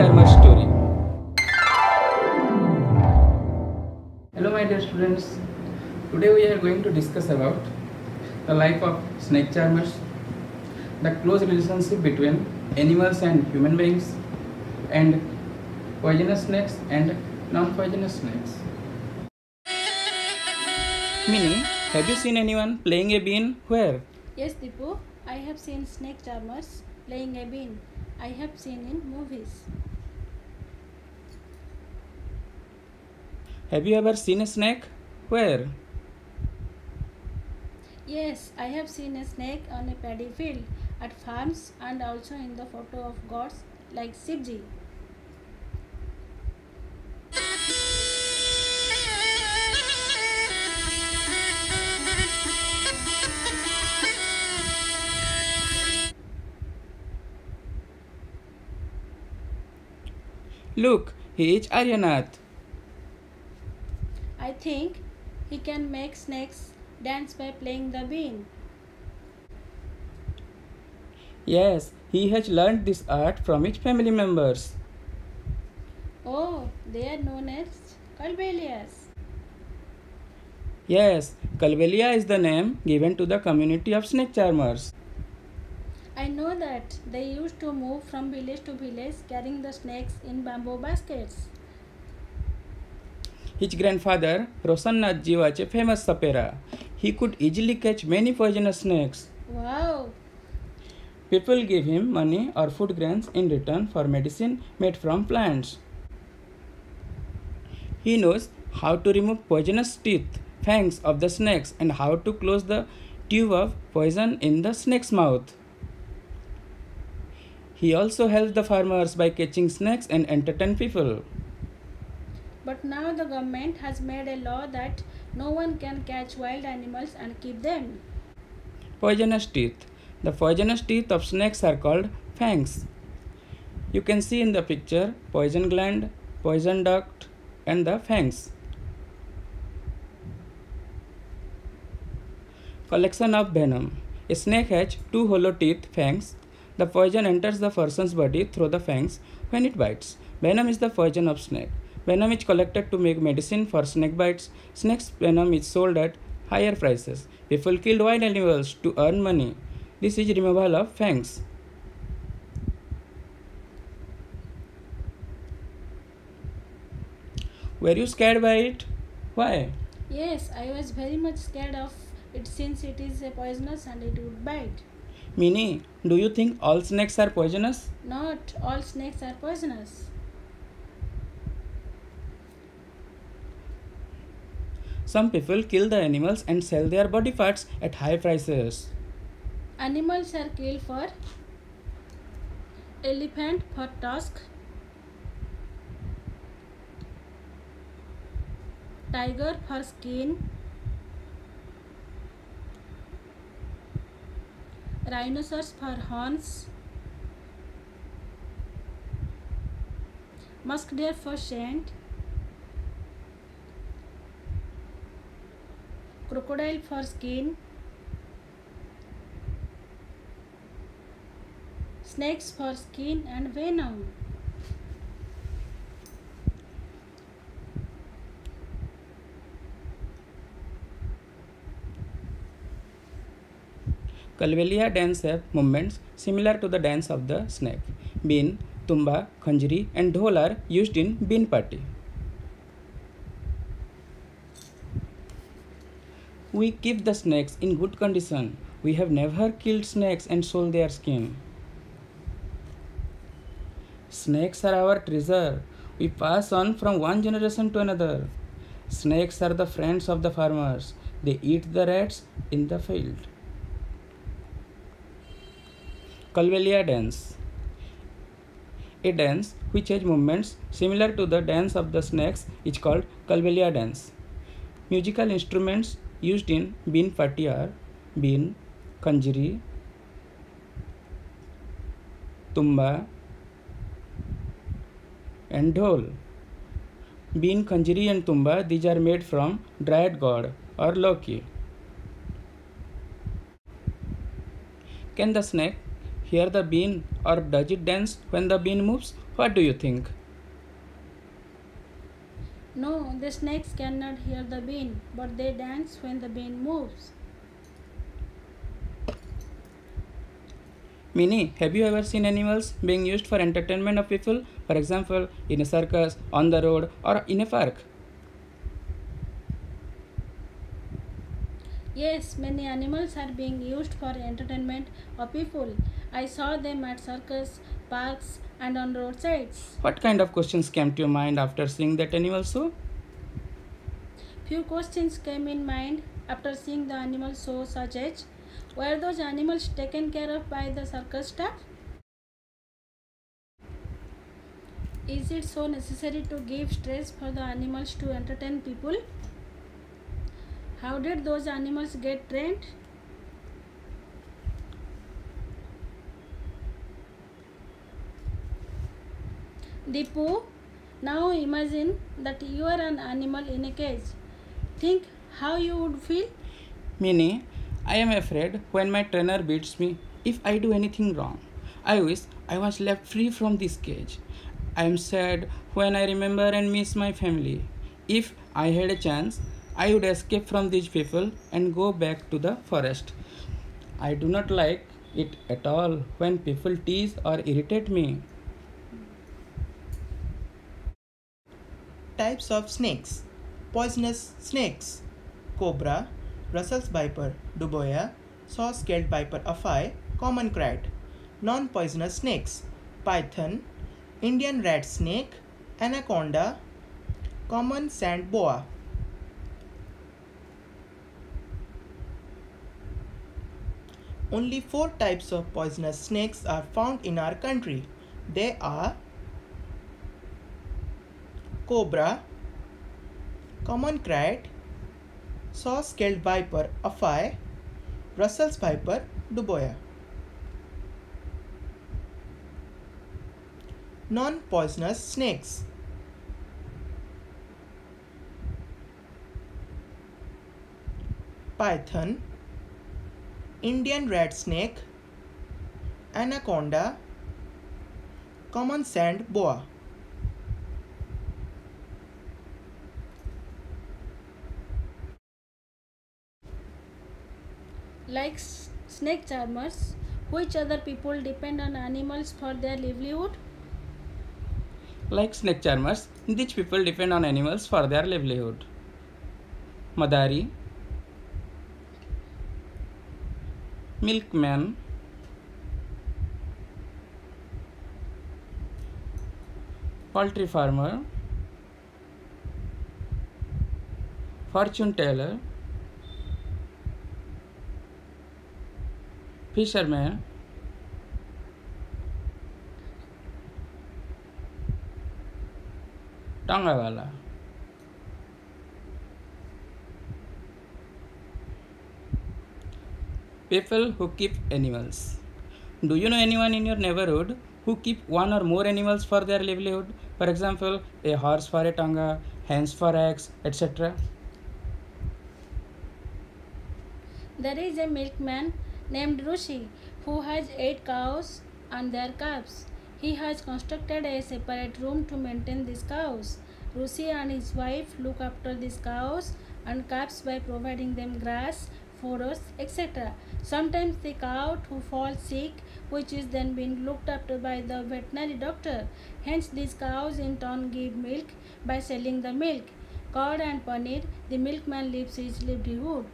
charmer story. Hello my dear students. Today we are going to discuss about the life of snake charmers, the close relationship between animals and human beings, and poisonous snakes and non-poisonous snakes. Minnie, have you seen anyone playing a bean? Where? Yes, Dipu, I have seen snake charmers playing a bean. I have seen in movies. Have you ever seen a snake? Where? Yes, I have seen a snake on a paddy field, at farms, and also in the photo of gods like Shivji. Look, he is Aryanath. I think he can make snakes dance by playing the bean. Yes, he has learned this art from his family members. Oh, they are known as Kalbelias. Yes, Kalvelia is the name given to the community of snake charmers. I know that they used to move from village to village carrying the snakes in bamboo baskets. His grandfather, Rosannathji, was a famous sapera. He could easily catch many poisonous snakes. Wow! People give him money or food grains in return for medicine made from plants. He knows how to remove poisonous teeth, fangs of the snakes, and how to close the tube of poison in the snake's mouth. He also helps the farmers by catching snakes and entertain people. But now the government has made a law that no one can catch wild animals and keep them. Poisonous teeth. The poisonous teeth of snakes are called fangs. You can see in the picture poison gland, poison duct, and the fangs. Collection of venom. A snake has two hollow teeth, fangs. The poison enters the person's body through the fangs when it bites. Venom is the poison of snake. Venom is collected to make medicine for snake bites. Snake's venom is sold at higher prices. People kill wild animals to earn money. This is removal of fangs. Were you scared by it? Why? Yes, I was very much scared of it since it is a poisonous and it would bite. Minnie, do you think all snakes are poisonous? Not all snakes are poisonous. Some people kill the animals and sell their body parts at high prices. Animals are killed for elephant for tusk, tiger for skin, rhinoceros for horns, musk deer for scent, crocodile for skin, snakes for skin and venom. Kalvelia dance have movements similar to the dance of the snake. Bean, tumba, khanjri and dhol are used in bean party. We keep the snakes in good condition. We have never killed snakes and sold their skin. Snakes are our treasure. We pass on from one generation to another. Snakes are the friends of the farmers. They eat the rats in the field. Kalvelia dance. A dance which has movements similar to the dance of the snakes is called Kalvelia dance. Musical instruments used in bean party are bean, khanjri, tumba, and dhol. Bean, khanjri and tumba, these are made from dried gourd or loki. Can the snake hear the bean or does it dance when the bean moves? What do you think? No, the snakes cannot hear the bean, but they dance when the bean moves. Minnie, have you ever seen animals being used for entertainment of people? For example, in a circus, on the road, or in a park? Yes, many animals are being used for entertainment of people. I saw them at circus, parks, and on roadsides. What kind of questions came to your mind after seeing that animal show? Few questions came in mind after seeing the animal show, such as were those animals taken care of by the circus staff? Is it so necessary to give stress for the animals to entertain people? How did those animals get trained? Deepu, now imagine that you are an animal in a cage. Think how you would feel. Minnie, I am afraid when my trainer beats me if I do anything wrong. I wish I was left free from this cage. I am sad when I remember and miss my family. If I had a chance, I would escape from these people and go back to the forest. I do not like it at all when people tease or irritate me. Types of snakes. Poisonous snakes. Cobra, Russell's viper, Dubois, saw-scaled viper Aphae, common krat. Non-poisonous snakes. Python, Indian rat snake, anaconda, common sand boa. Only 4 types of poisonous snakes are found in our country. They are cobra, common krat, saw-scaled viper Aphae, Russell's viper Dubois. Non-poisonous snakes. Python, Indian rat snake, anaconda, common sand boa. Like snake charmers, which other people depend on animals for their livelihood? Like snake charmers, these people depend on animals for their livelihood. Madari, milkman, poultry farmer, fortune teller, fisherman, tangawala. People who keep animals. Do you know anyone in your neighborhood who keep one or more animals for their livelihood? For example, a horse for a tanga, hens for eggs, etc. There is a milkman named Rushi who has 8 cows and their calves. He has constructed a separate room to maintain these cows. Rushi and his wife look after these cows and calves by providing them grass, fodder, etc. Sometimes the cow who falls sick, which is then being looked after by the veterinary doctor. Hence, these cows in turn give milk by selling the milk. Curd and paneer, the milkman lives his livelihood.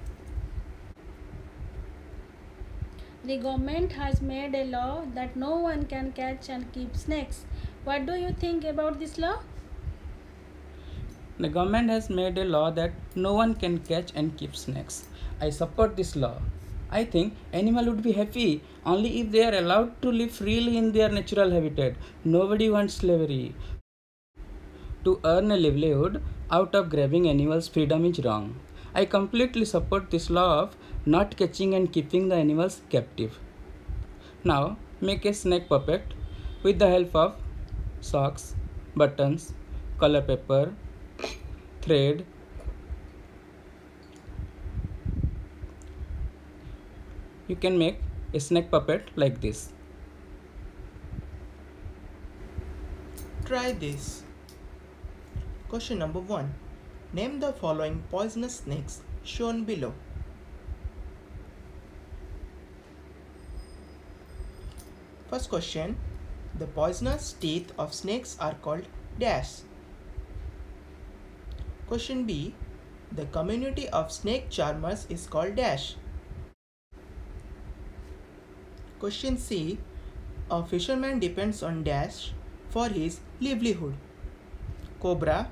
The government has made a law that no one can catch and keep snakes. What do you think about this law? The government has made a law that no one can catch and keep snakes. I support this law. I think animal would be happy only if they are allowed to live freely in their natural habitat. Nobody wants slavery. To earn a livelihood out of grabbing animals' freedom is wrong. I completely support this law of not catching and keeping the animals captive. Now, make a snake puppet with the help of socks, buttons, color paper, thread. You can make a snake puppet like this. Try this. Question number 1. Name the following poisonous snakes shown below. First question. The poisonous teeth of snakes are called dash. Question B. The community of snake charmers is called dash. Question C. A fisherman depends on dash for his livelihood. Cobra,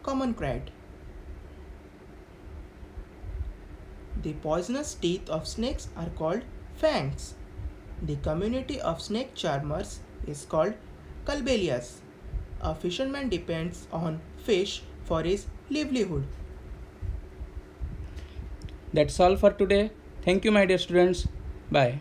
common crab. The poisonous teeth of snakes are called fangs. The community of snake charmers is called Calbelias. A fisherman depends on fish for his livelihood. That's all for today. Thank you, my dear students. Bye.